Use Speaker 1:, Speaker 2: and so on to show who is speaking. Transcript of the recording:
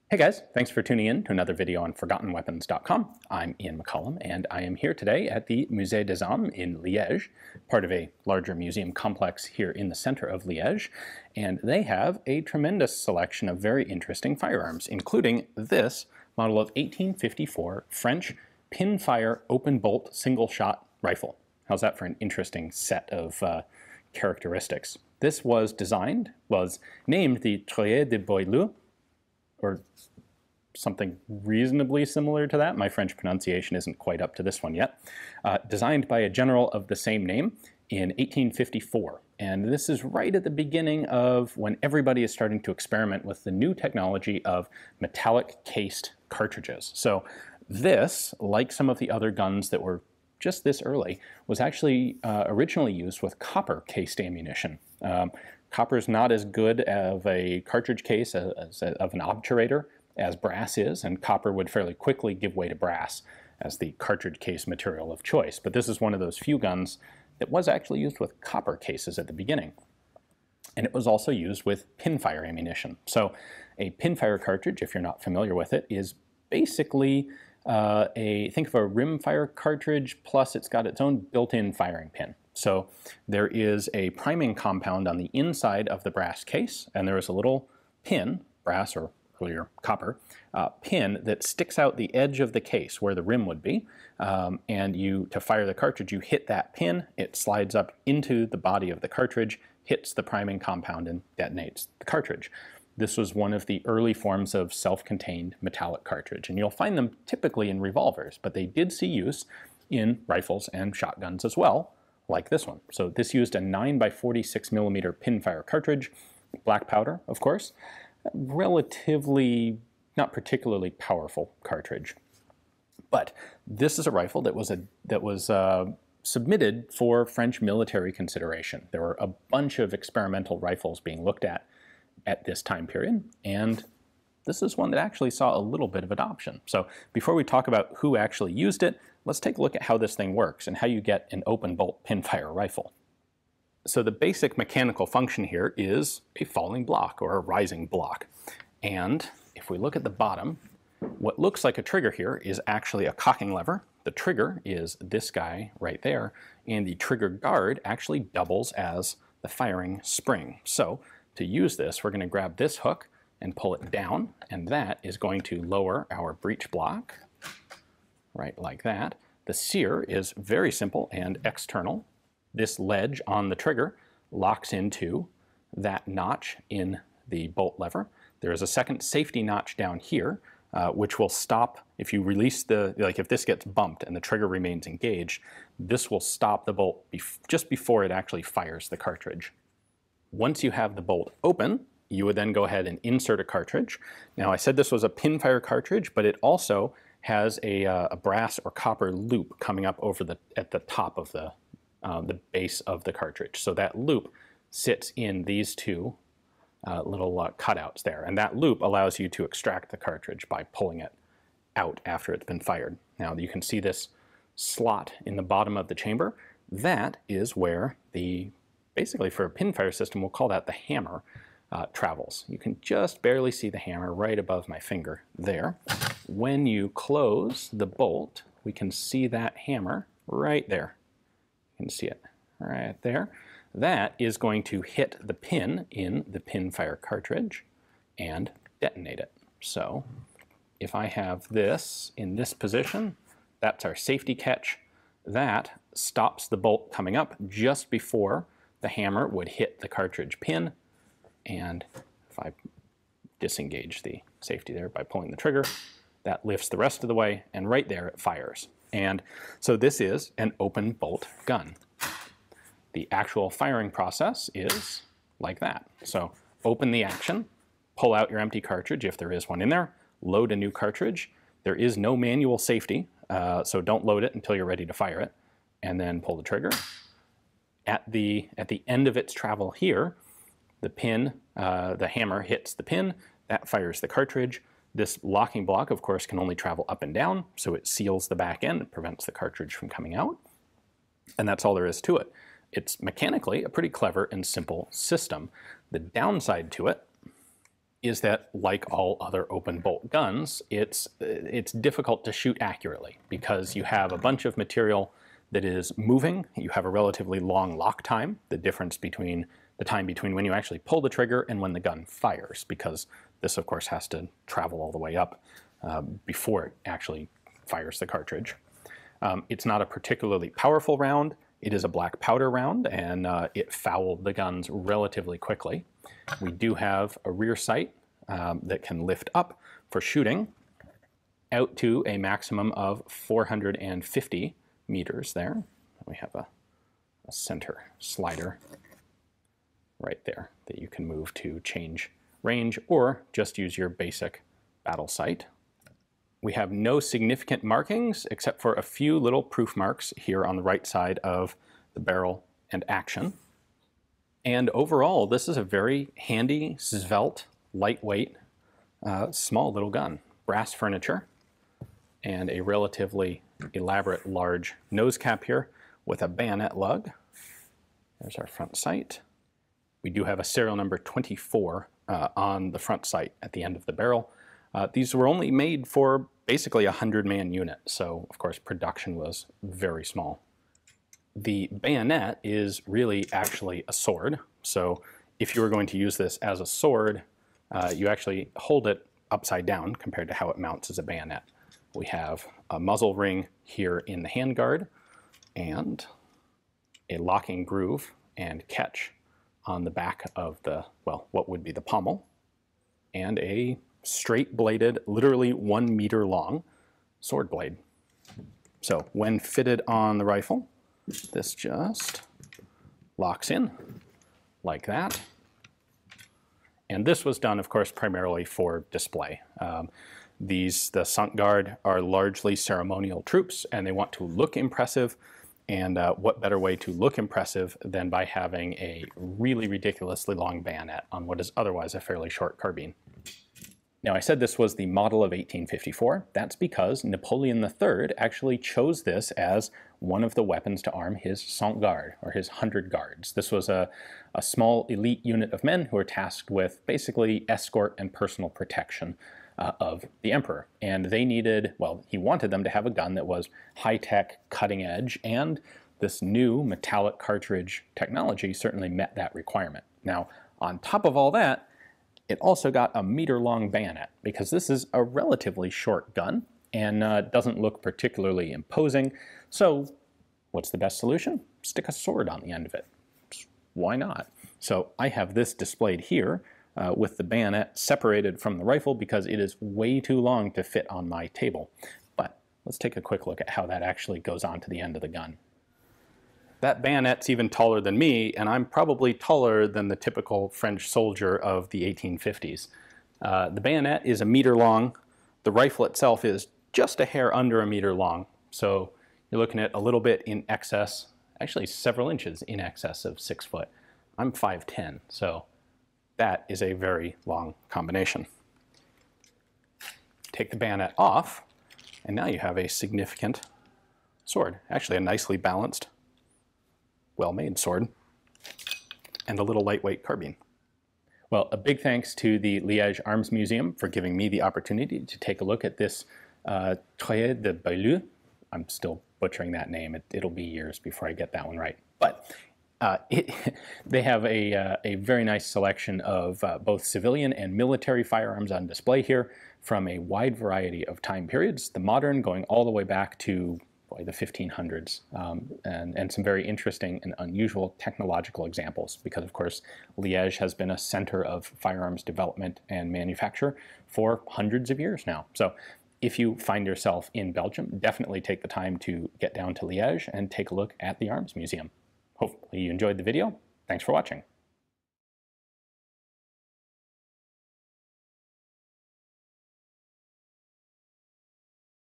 Speaker 1: Hey guys, thanks for tuning in to another video on ForgottenWeapons.com. I'm Ian McCollum, and I am here today at the Musée des Armes in Liège, part of a larger museum complex here in the center of Liège, and they have a tremendous selection of very interesting firearms, including this model of 1854 French Pin Fire open bolt single shot rifle. How's that for an interesting set of characteristics? This was named the Treuille de Beaulieu, or something reasonably similar to that. My French pronunciation isn't quite up to this one yet. Designed by a general of the same name in 1854. And this is right at the beginning of when everybody is starting to experiment with the new technology of metallic cased cartridges. So this, like some of the other guns that were just this early, was actually originally used with copper cased ammunition. Copper is not as good of a cartridge case of an obturator as brass is, and copper would fairly quickly give way to brass as the cartridge case material of choice. But this is one of those few guns that was actually used with copper cases at the beginning. And it was also used with pinfire ammunition. So a pinfire cartridge, if you're not familiar with it, is basically think of a rimfire cartridge, plus it's got its own built-in firing pin. So there is a priming compound on the inside of the brass case, and there is a little pin, brass or earlier copper, pin that sticks out the edge of the case where the rim would be, and to fire the cartridge, you hit that pin, it slides up into the body of the cartridge, hits the priming compound, and detonates the cartridge. This was one of the early forms of self-contained metallic cartridge, and you'll find them typically in revolvers, but they did see use in rifles and shotguns as well, like this one. So this used a 9x46mm Pinfire cartridge, black powder, of course, relatively not particularly powerful cartridge. But this is a rifle that was submitted for French military consideration. There were a bunch of experimental rifles being looked at this time period, and this is one that actually saw a little bit of adoption. So before we talk about who actually used it, let's take a look at how this thing works and how you get an open bolt pinfire rifle. So the basic mechanical function here is a falling block or a rising block. And if we look at the bottom, what looks like a trigger here is actually a cocking lever. The trigger is this guy right there, and the trigger guard actually doubles as the firing spring. So to use this, we're going to grab this hook and pull it down, and that is going to lower our breech block, right like that. The sear is very simple and external. This ledge on the trigger locks into that notch in the bolt lever. There is a second safety notch down here, which will stop if you release if this gets bumped and the trigger remains engaged, this will stop the bolt just before it actually fires the cartridge. Once you have the bolt open, you would then go ahead and insert a cartridge. Now, I said this was a pinfire cartridge, but it also has a brass or copper loop coming up at the top of the base of the cartridge. So that loop sits in these two little cutouts there, and that loop allows you to extract the cartridge by pulling it out after it's been fired. Now, you can see this slot in the bottom of the chamber. That is where basically for a pinfire system, we'll call that the hammer, travels. You can just barely see the hammer right above my finger there. When you close the bolt, we can see that hammer right there. You can see it right there. That is going to hit the pin in the Pinfire cartridge and detonate it. So if I have this in this position, that's our safety catch. That stops the bolt coming up just before the hammer would hit the cartridge pin, and if I disengage the safety there by pulling the trigger, that lifts the rest of the way, and right there it fires. And so this is an open bolt gun. The actual firing process is like that. So open the action, pull out your empty cartridge if there is one in there, load a new cartridge. There is no manual safety, so don't load it until you're ready to fire it, and then pull the trigger. At the end of its travel here, the hammer hits the pin, that fires the cartridge. This locking block, of course, can only travel up and down, so it seals the back end and prevents the cartridge from coming out. And that's all there is to it. It's mechanically a pretty clever and simple system. The downside to it is that, like all other open bolt guns, it's difficult to shoot accurately because you have a bunch of material that is moving. You have a relatively long lock time, the difference between the time between when you actually pull the trigger and when the gun fires, because this, of course, has to travel all the way up before it actually fires the cartridge. It's not a particularly powerful round. It is a black powder round, and it fouled the guns relatively quickly. We do have a rear sight that can lift up for shooting out to a maximum of 450 meters there. We have a center slider right there that you can move to change range or just use your basic battle sight. We have no significant markings except for a few little proof marks here on the right side of the barrel and action. And overall, this is a very handy, svelte, lightweight, small little gun. Brass furniture and a relatively elaborate large nose cap here with a bayonet lug. There's our front sight. We do have a serial number 24 on the front sight at the end of the barrel. These were only made for basically a 100-man unit, so of course production was very small. The bayonet is really actually a sword, so if you were going to use this as a sword, you actually hold it upside down compared to how it mounts as a bayonet. We have a muzzle ring here in the handguard and a locking groove and catch on the back of the, well, what would be the pommel, and a straight-bladed, literally 1 meter long sword blade. So when fitted on the rifle, this just locks in like that. And this was done, of course, primarily for display. The Cent Gardes are largely ceremonial troops, and they want to look impressive. And what better way to look impressive than by having a really ridiculously long bayonet on what is otherwise a fairly short carbine. Now, I said this was the model of 1854. That's because Napoleon III actually chose this as one of the weapons to arm his Cent Gardes, or his 100 Guards. This was a small elite unit of men who were tasked with basically escort and personal protection of the emperor. And they needed, well, he wanted them to have a gun that was high-tech, cutting-edge, and this new metallic cartridge technology certainly met that requirement. Now, on top of all that, it also got a meter-long bayonet, because this is a relatively short gun and doesn't look particularly imposing. So what's the best solution? Stick a sword on the end of it. Why not? So I have this displayed here with the bayonet separated from the rifle because it is way too long to fit on my table. But let's take a quick look at how that actually goes on to the end of the gun. That bayonet's even taller than me, and I'm probably taller than the typical French soldier of the 1850s. The bayonet is 1 meter long. The rifle itself is just a hair under 1 meter long. So you're looking at a little bit in excess, actually several inches in excess of 6 foot. I'm 5'10", so that is a very long combination. Take the bayonet off, and now you have a significant sword. Actually a nicely balanced, well-made sword, and a little lightweight carbine. Well, a big thanks to the Liège Arms Museum for giving me the opportunity to take a look at this Treuille de Beaulieu. I'm still butchering that name. It'll be years before I get that one right. But they have a very nice selection of both civilian and military firearms on display here from a wide variety of time periods, the modern going all the way back to the 1500s, and some very interesting and unusual technological examples, because of course Liège has been a center of firearms development and manufacture for hundreds of years now. So if you find yourself in Belgium, definitely take the time to get down to Liège and take a look at the Arms Museum. Hopefully you enjoyed the video. Thanks for watching.